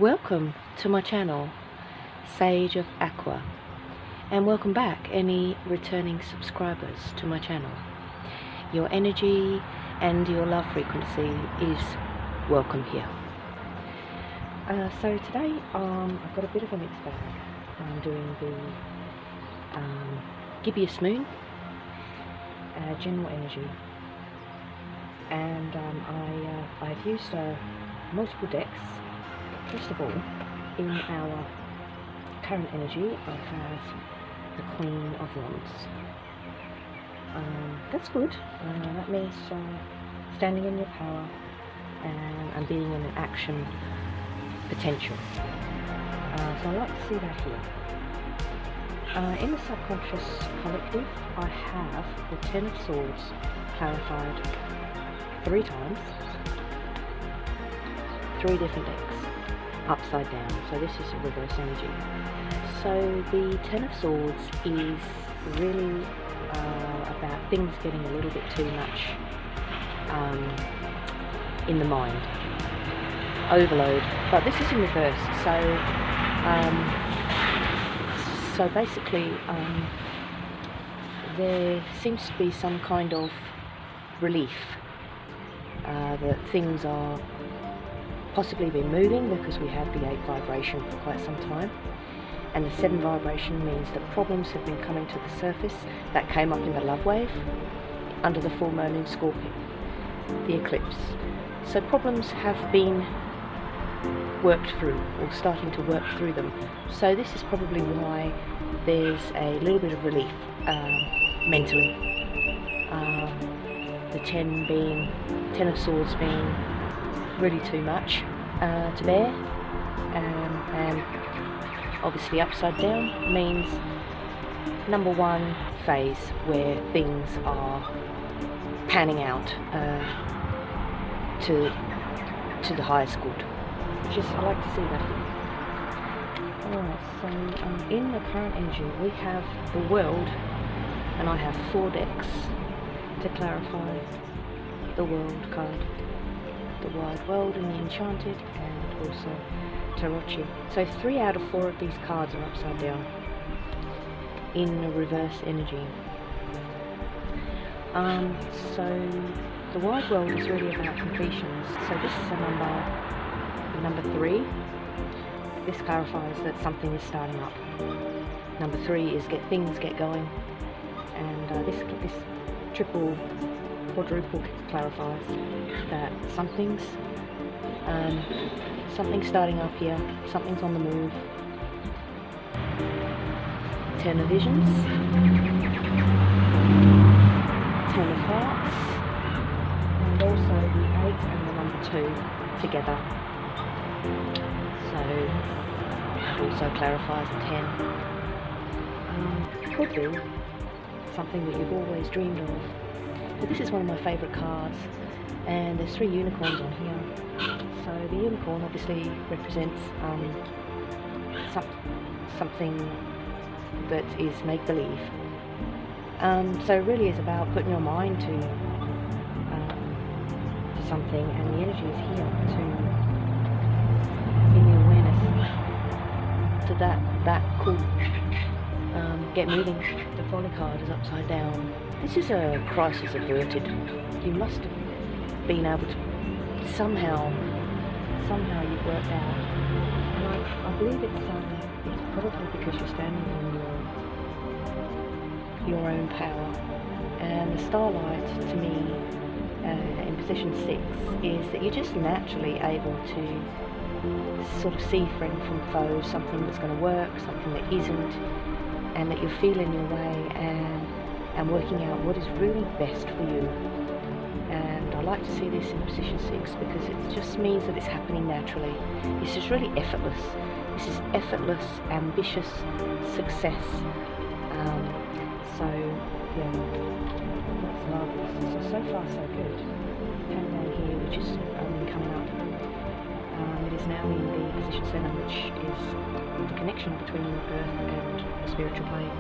Welcome to my channel, Sage of Aqua, and welcome back any returning subscribers to my channel. Your energy and your love frequency is welcome here. So today I've got a bit of a mixed bag. I'm doing the gibbous moon, general energy, and I've used multiple decks. First of all, in our current energy, I have the Queen of Wands. That's good. That means standing in your power and being in an action potential. So I like to see that here. In the subconscious collective, I have the Ten of Swords clarified 3 times, 3 different decks. Upside down, so this is a reverse energy. So the Ten of Swords is really about things getting a little bit too much in the mind, overload, but this is in reverse. So basically there seems to be some kind of relief that things are possibly been moving, because we have the 8 vibration for quite some time, and the 7 vibration means that problems have been coming to the surface that came up in the love wave under the full moon in Scorpio, the eclipse. So problems have been worked through, or starting to work through them. So this is probably why there's a little bit of relief mentally. The 10 of Swords being really too much to bear, and obviously upside down means number 1 phase where things are panning out to the highest good. I like to see that here. Alright, so in the current energy we have the World, and I have 4 decks to clarify the World card, the Wide World and the Enchanted, and also Tarot. So 3 out of 4 of these cards are upside down in a reverse energy. So the Wide World is really about completions. So this is a number 3. This clarifies that something is starting up. Number 3 is things get going, and this triple quadruple clarifies that something's starting up here, something's on the move. 10 of Visions, 10 of Hearts, and also the 8 and the number 2 together. So that also clarifies a 10. Could be something that you've always dreamed of. But this is one of my favourite cards, and there's 3 unicorns on here. So the unicorn obviously represents something that is make-believe. So it really is about putting your mind to something, and the energy is here to, in the awareness to that cool. Get moving. The Folly card is upside down. This is a crisis averted. You must have been able to somehow you've worked out. And I believe it's probably because you're standing on your own power. And the starlight, to me, in position 6, is that you're just naturally able to sort of see friend from foe, something that's going to work, something that isn't, and that you're feeling your way and working out what is really best for you. And I like to see this in position 6 because it just means that it's happening naturally. It's just really effortless. This is effortless, ambitious success. So yeah, that's marvelous. So far so good. Panel here, which is coming up. It is now in the position 7, which is the connection between Earth and the spiritual plane.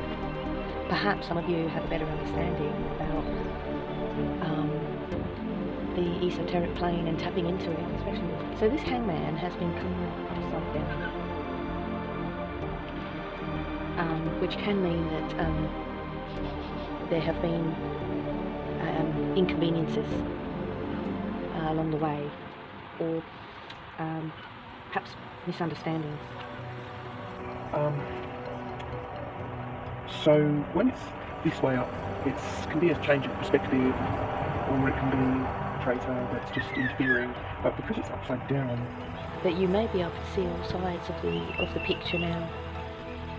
Perhaps some of you have a better understanding about the esoteric plane and tapping into it, especially. So this hangman has been coming upside down, which can mean that there have been inconveniences along the way, or perhaps misunderstandings. So when it's this way up, it can be a change of perspective, or it can be a traitor that's just interfering. But because it's upside down, that you may be able to see all sides of the picture now,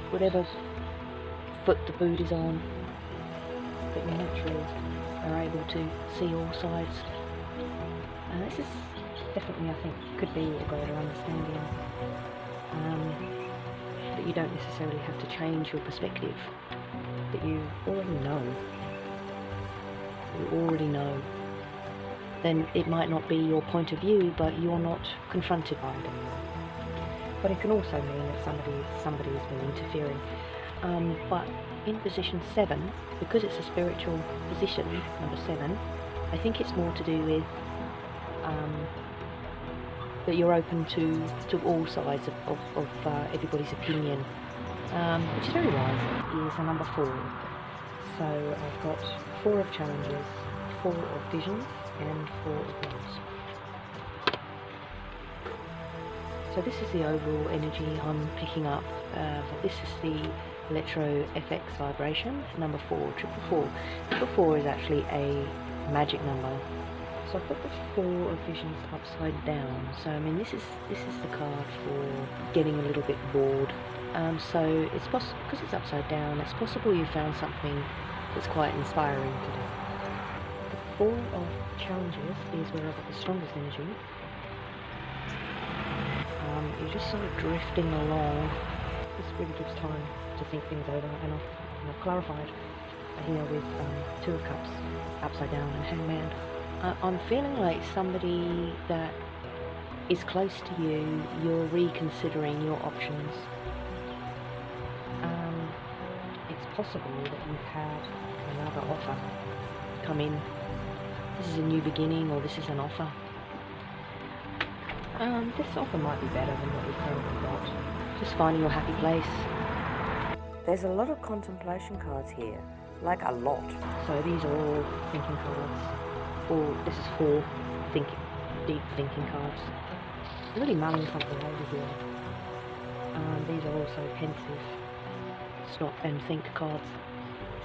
whatever foot the boot is on, that you naturally are able to see all sides. This is definitely, I think, could be a greater understanding. That you don't necessarily have to change your perspective, that you already know. Then it might not be your point of view, but you're not confronted by it anymore. But it can also mean that somebody has been interfering. But in position 7, because it's a spiritual position, number 7, I think it's more to do with that you're open to all sides of everybody's opinion, which is very wise. Is a number 4. So I've got 4 of challenges, 4 of visions, and 4 of woes. So this is the overall energy I'm picking up. This is the Electro FX vibration, number 4, 444. 444 is actually a magic number. So I've got the 4 of visions upside down. So I mean, this is the card for getting a little bit bored. So it's possible, because it's upside down, it's possible you found something that's quite inspiring today. The 4 of challenges is where I've got the strongest energy. You're just sort of drifting along. This really gives time to think things over, and I've clarified here with 2 of cups upside down and hangman. I'm feeling like somebody that is close to you, you're reconsidering your options. It's possible that you've had another offer come in. This is a new beginning, or this is an offer. This offer might be better than what you've currently got. Just finding your happy place. There's a lot of contemplation cards here, like a lot. So these are all thinking cards. This is 4 deep thinking cards. Really mulling something over here. These are also pensive, stop and think cards.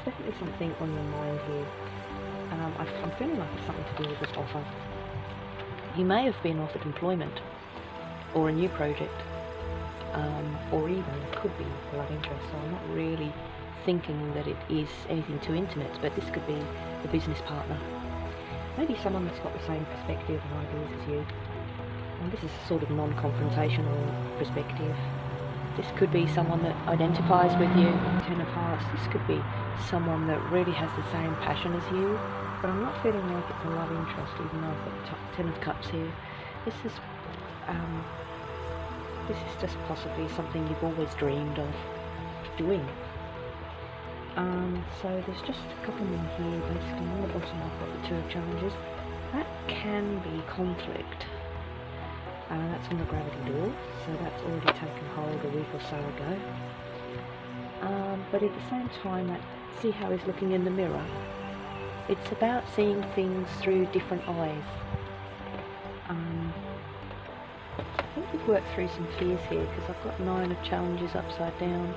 There's definitely something on your mind here. I'm feeling like it's something to do with this offer. You may have been offered employment, or a new project, or even it could be a love interest. So I'm not really thinking that it is anything too intimate, but this could be a business partner. Maybe someone that's got the same perspective and ideas as you. And this is a sort of non-confrontational perspective. This could be someone that identifies with you. 10 of Hearts, this could be someone that really has the same passion as you. But I'm not feeling like it's a love interest, even though I've got the 10 of Cups here. This is just possibly something you've always dreamed of doing. So there's just a couple more here. Basically, on the bottom I've got the 2 of challenges. That can be conflict. That's on the gravity door, so that's already taken hold a week or so ago. But at the same time, see how he's looking in the mirror? It's about seeing things through different eyes. I think we've worked through some fears here, because I've got 9 of challenges upside down.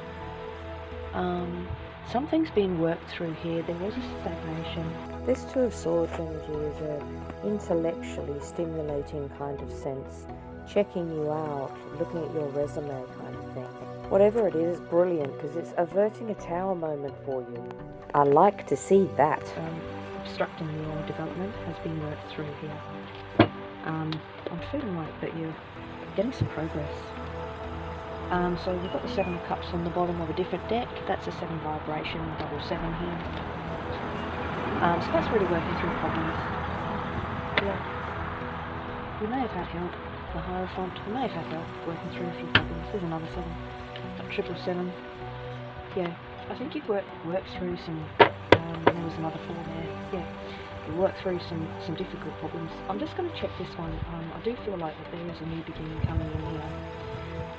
Something's been worked through here. There was a stagnation. This 2 of Swords energy is an intellectually stimulating kind of sense, checking you out, looking at your resume kind of thing. Whatever it is, brilliant, because it's averting a tower moment for you. I like to see that. Obstructing your development has been worked through here. I'm feeling like that you're getting some progress. So we've got the 7 of Cups on the bottom of a different deck. That's a 7 vibration, double 7 here. So that's really working through problems. Yeah. You may have had help, the Hierophant. You may have had help working through a few problems. There's another 7. A 777. Yeah. I think you've worked through some. There was another 4 there. Yeah. you work through some difficult problems. I'm just going to check this one. I do feel like that there is a new beginning coming in here.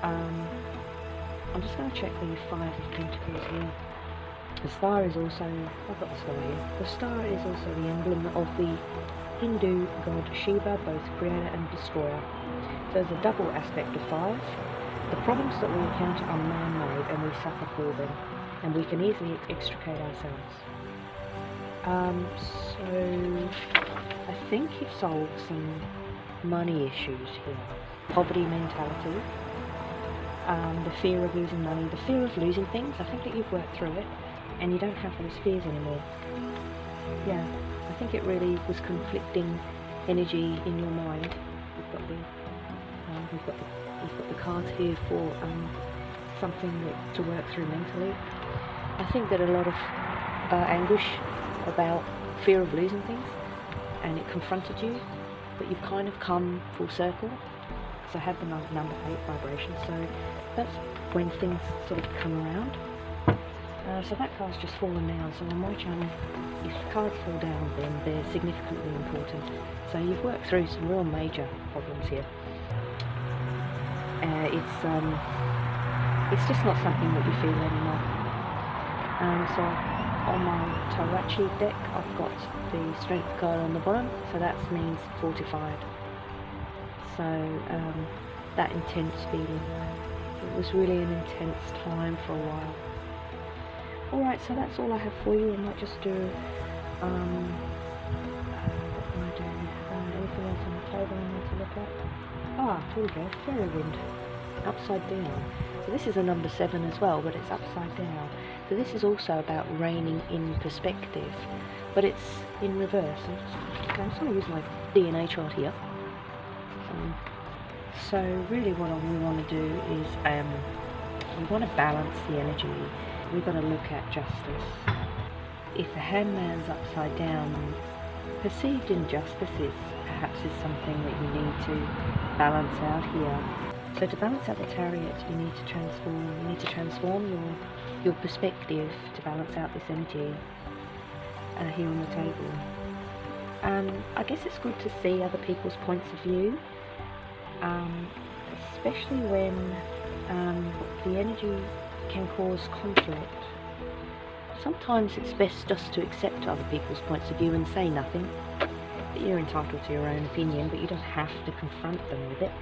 I'm just going to check the Five of Pentacles here. The star is also, I've got the star here. The star is also the emblem of the Hindu god Shiva, both creator and destroyer. So there's a double aspect of 5. The problems that we encounter are man-made and we suffer for them, and we can easily extricate ourselves. So I think you've solved some money issues here. Poverty mentality, the fear of losing money, the fear of losing things. I think that you've worked through it and you don't have those fears anymore. Yeah, I think it really was conflicting energy in your mind. We've got the cards here for something to work through mentally. I think that a lot of anguish about fear of losing things, and it confronted you, but you've kind of come full circle. So I have the number 8 vibration, so that's when things sort of come around. So that card's just fallen down, so on my channel, if cards fall down, then they're significantly important. So you've worked through some real major problems here. It's just not something that you feel anymore. So on my Tarachi deck, I've got the Strength card on the bottom, so that means fortified. So that intense feeling, it was really an intense time for a while. Alright, so that's all I have for you. I might just do, what can I do? Anything else on the table I need to look at? Here we go, fairy wind, upside down. So this is a number 7 as well, but it's upside down. So this is also about reigning in perspective, but it's in reverse. I'm just going to use my DNA chart here. So really what we want to do is we want to balance the energy. We've got to look at justice. If the hangman's upside down, perceived injustices perhaps is something that you need to balance out here. So to balance out the chariot, you need to transform. You need to transform your perspective to balance out this energy here on the table. I guess it's good to see other people's points of view, especially when the energy can cause conflict. Sometimes it's best just to accept other people's points of view and say nothing. You're entitled to your own opinion, but you don't have to confront them with it.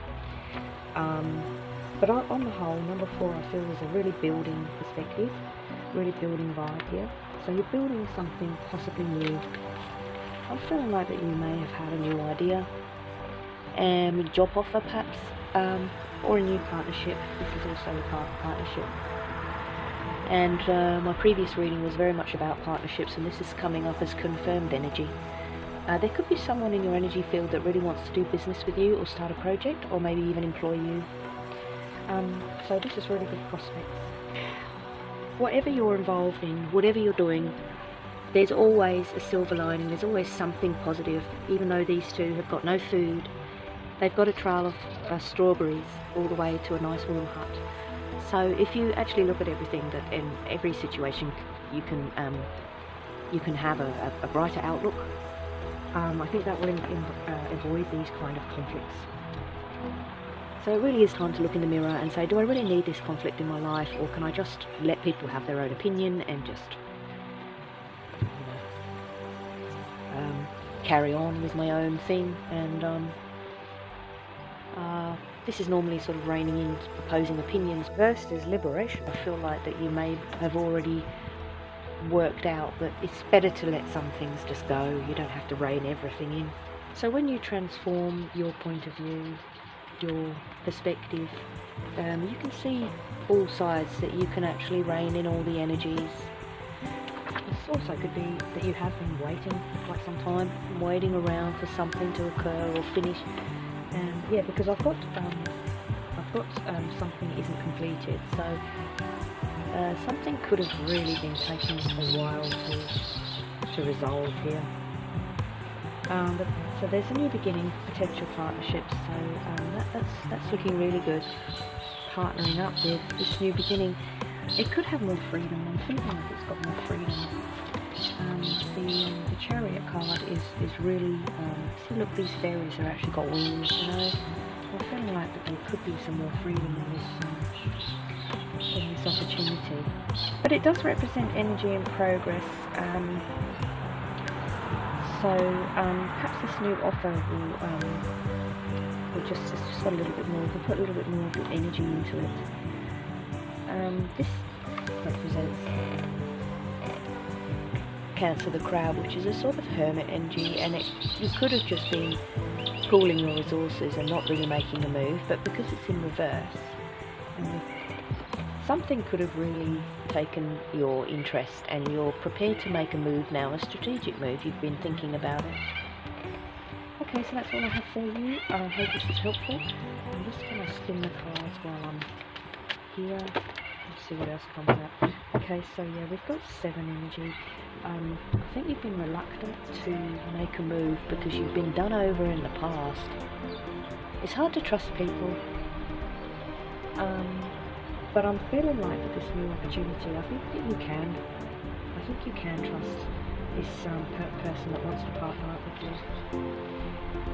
But on the whole, number 4 I feel is a really building perspective, really building vibe here. So you're building something possibly new. I'm feeling like that you may have had a new idea, a job offer perhaps, or a new partnership. This is also a partnership. And my previous reading was very much about partnerships, and this is coming up as confirmed energy. There could be someone in your energy field that really wants to do business with you or start a project, or maybe even employ you. So this is really good prospects. Whatever you're involved in, whatever you're doing, there's always a silver lining, there's always something positive. Even though these two have got no food, they've got a trail of strawberries all the way to a nice warm hut. So if you actually look at everything, that in every situation you can have a brighter outlook. I think that will avoid these kind of conflicts. So it really is time to look in the mirror and say, do I really need this conflict in my life, or can I just let people have their own opinion and just carry on with my own thing? And this is normally sort of reining in opposing opinions. First is liberation. I feel like that you may have already worked out that it's better to let some things just go. You don't have to rein everything in. So when you transform your point of view, your perspective, you can see all sides, that you can actually rein in all the energies. It also could be that you have been waiting for quite some time, waiting around for something to occur or finish. And yeah, because I've got something isn't completed, so something could have really been taking a while to resolve here. So there's a new beginning, potential partnerships. So that's looking really good. Partnering up with this new beginning, it could have more freedom. I'm feeling like it's got more freedom. The chariot card is really, see, look, these fairies have actually got wings, you know. I'm feeling like that there could be some more freedom in this opportunity. But it does represent energy and progress. So perhaps this new offer will just got a little bit more. We can put a little bit more energy into it. This represents Cancer the Crab, which is a sort of hermit energy, and you could have just been pooling your resources and not really making a move, but because it's in reverse, something could have really taken your interest and you're prepared to make a move now, a strategic move. You've been thinking about it. Okay, so that's all I have for you. I hope this was helpful. I'm just going to spin the cards while I'm here. Let's see what else comes up. Okay, so yeah, we've got 7 energy. I think you've been reluctant to make a move because you've been done over in the past. It's hard to trust people. But I'm feeling like with this new opportunity, I think that you can. I think you can trust this person that wants to partner up with you.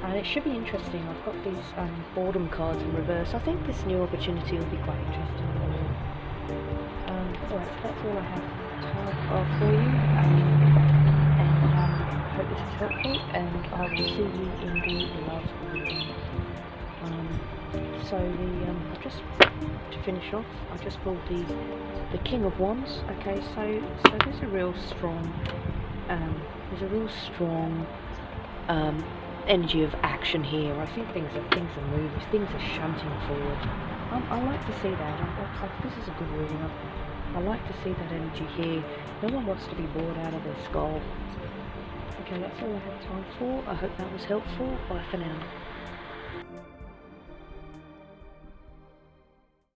And it should be interesting. I've got these boredom cards in reverse. I think this new opportunity will be quite interesting for you. Alright, so that's all I have for you. And I hope this is helpful. And I will see you in the last reading. So I've just, to finish off, I just pulled the King of Wands. Okay, so there's a real strong, energy of action here. I think things are moving, things are shunting forward. I like to see that. This is a good reading. I like to see that energy here. No one wants to be bored out of their skull. Okay, that's all I have time for. I hope that was helpful. Bye for now.